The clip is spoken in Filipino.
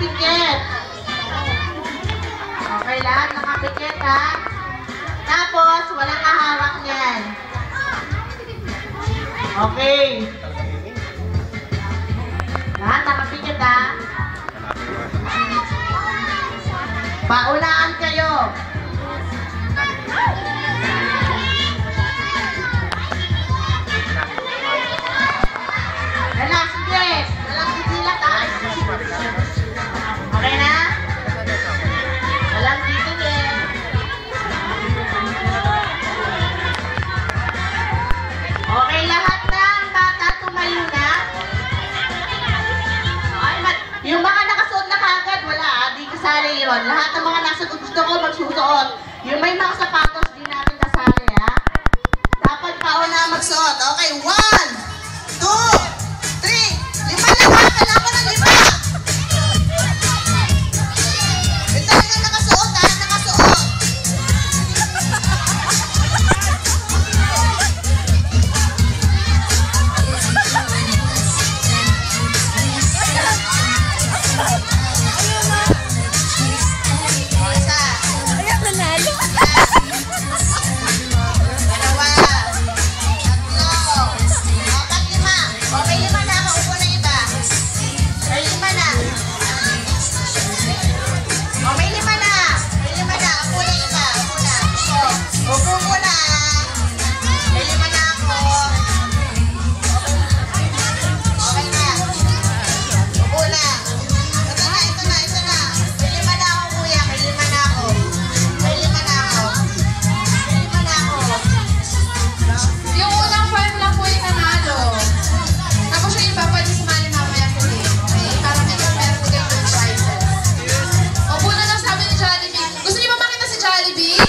nakapikit. Okay, lahat nakapikit ha. Tapos, walang kahawak niyan. Okay. Lahat nakapikit ha. Paunaan kayo. Dala, sige. Dalang sisilat ha. Okay na? Walang titigil. Okay, lahat ng bata tumayo na. Yung mga nakasuot na kagad, wala di kasali yun. Lahat ng mga nasa gusto ko magsusuot. Yung may mga sapatos, di natin kasali ha. Dapat pauna magsuot. Okay, 1, 2, 3, 5 na ha. Kailangan ng 5. Ito yung nakasuot ha, nakasuot. Jollibee.